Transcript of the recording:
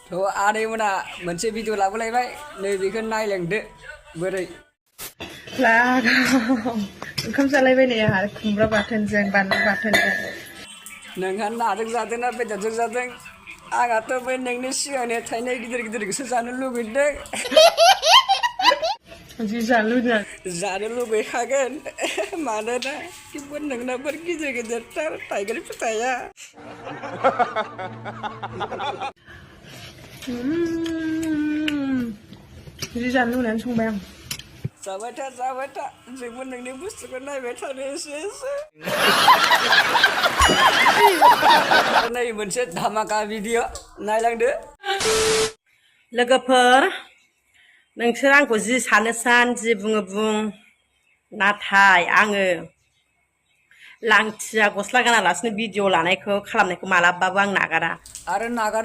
थ' आदैमोना मोनसे भिडिअ लाबोलायबाय नैबेखौ नायलांदो बोरै ओंखाम जालायबाय नै आंहा खुमब्रा बाथोनजों बानलु बाथोनजों नोंहा नाजों जादोंना बेदरजों जादों आंहाथ' बै नोंनि सिगांनि थाइनाय गिदिर गिदिरखौसो जानो लुबैदों जि जानो लुबैखागोन मानोना किन्तु नोंनाफोर गिदिर गिदिरथार थाइगेर फिथाइया जि जानो लुबैनानै संबाय आं जाबाय था जोंबो नोंनि बुस्थुखौ नायबाय थानो एसे नै मोनसे धामाका भिडिअ नायलांदो लोगोफोर नोंसोर आंखौ जि सानो सान जि बुङो बुं नाथाय आङो लांथिया गस्ला गानालासिनो भिडिअ लानायखौ खालामनायखौ मालाबाबो आं नागारा आरो